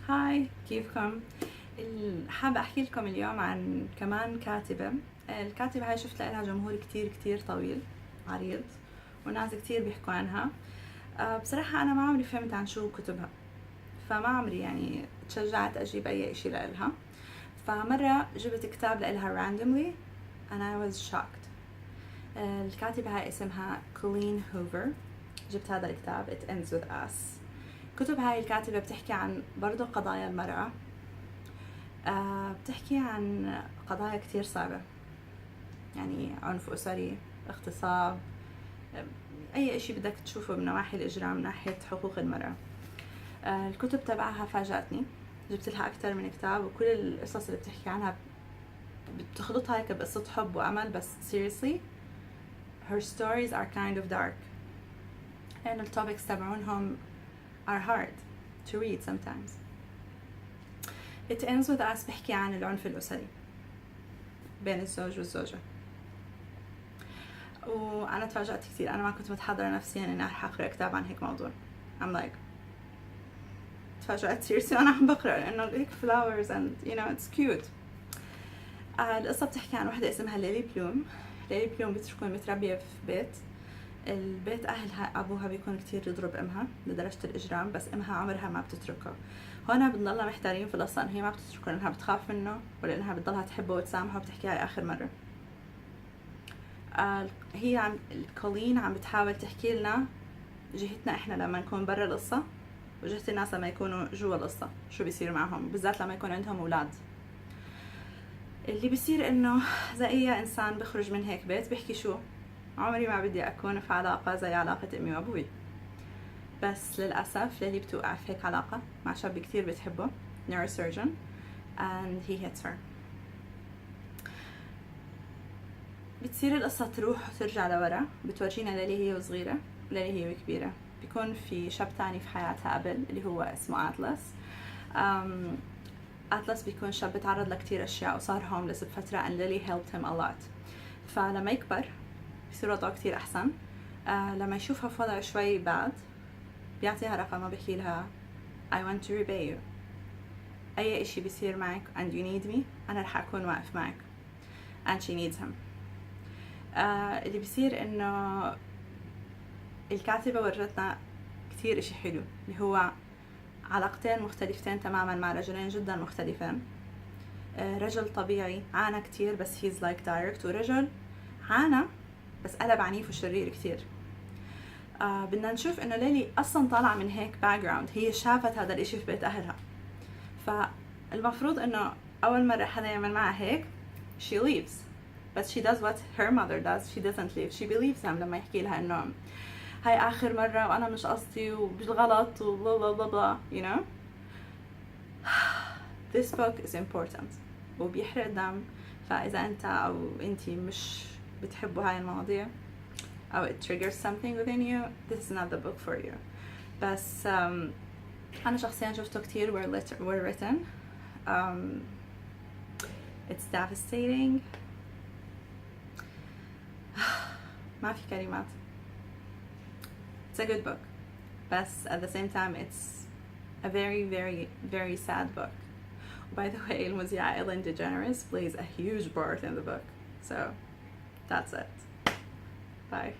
هاي، كيفكم؟ حابة أحكي لكم اليوم عن كمان كاتبة. الكاتبة هاي شفت لها جمهور كتير كتير طويل عريض، وناس كتير بيحكوا عنها. بصراحة أنا ما عمري فهمت عن شو كتبها، فما عمري يعني تشجعت أجيب أي إشي لإلها. فمرة جبت كتاب لإلها randomly and I was shocked. الكاتبة هاي اسمها كولين هوفر. جبت هذا الكتاب It Ends With Us. كتب هاي الكاتبة بتحكي عن برضو قضايا المرأة. بتحكي عن قضايا كتير صعبة، يعني عنف أسري، اغتصاب، أي إشي بدك تشوفه من نواحي الإجرام من ناحية حقوق المرأة. الكتب تبعها فاجأتني، جبت لها أكتر من كتاب، وكل القصص اللي بتحكي عنها بتخلطها هيك بقصة حب وأمل، بس seriously her stories are kind of dark and the topics تبعونهم are hard to read sometimes. It Ends With Us بحكي عن العنف الأسري بين الزوج والزوجة، وأنا تفاجأت كثير. أنا ما كنت متحضرة نفسيا إني رح أقرأ كتاب عن هيك موضوع. I'm like تفاجأت seriously وأنا عم بقرأ لأنه هيك flowers and you know it's cute. القصة بتحكي عن وحدة اسمها ليلي بلوم. ليلي بلوم بتكون متربية في البيت أهلها أبوها بيكون كتير يضرب أمها لدرجة الإجرام، بس أمها عمرها ما بتتركه. هنا بنضلنا محتارين في القصة إن هي ما بتتركه لأنها بتخاف منه ولا إنها بتضلها تحبه وتسامحه، وبتحكي هاي آخر مرة. هي كولين عم بتحاول تحكي لنا جهتنا إحنا لما نكون برا القصة، وجهة الناس لما يكونوا جوا القصة شو بيصير معهم، بالذات لما يكون عندهم أولاد. اللي بيصير إنه زي أي إنسان بخرج من هيك بيت بيحكي شو عمري ما بدي أكون في علاقة زي علاقة أمي وأبوي، بس للأسف ليلي بتوقع في هيك علاقة مع شاب كتير بتحبه neurosurgeon and he hits her. بتصير القصة تروح وترجع لورا، بتورجينا ليلي هي وصغيرة وليلي هي وكبيرة. بيكون في شاب تاني في حياتها قبل اللي هو اسمه أتلس. أتلس بيكون شاب بتعرض لكتير أشياء وصار هوملس بفترة and Lily helped him a lot. فلما يكبر بيصير وضعه كتير أحسن. لما يشوفها في وضع شوي بعد بيعطيها رقم وبيحكي لها I want to repay you. أي إشي بيصير معك and you need me أنا رح أكون واقف معك. and she needs him. اللي بيصير إنه الكاتبة ورتنا كتير إشي حلو، اللي هو علاقتين مختلفتين تماما مع رجلين جدا مختلفين. رجل طبيعي عانى كتير بس he's like direct، ورجل عانى بس قلب عنيف وشرير كتير. بدنا نشوف انه ليلي اصلا طالعه من هيك باك جراوند، هي شافت هذا الاشي في بيت اهلها، فالمفروض انه اول مره حدا يعمل معها هيك she leaves but she does what her mother does, she doesn't leave, she believes him لما يحكي لها انه هاي اخر مره وانا مش قصدي وبالغلط وبلا بلا بلا بلا you know. This book is important وبيحرق دم، فاذا انت او انتي مش بتحبوا هاي المواضيع أو it triggers something within you, this is not the book for you. بس أنا شخصيا شفته كتير were written. It's devastating. ما في كلمات. It's a good book, بس at the same time it's a very very very sad book. By the way, المذيعة Ellen DeGeneres plays a huge part in the book, so that's it. Bye.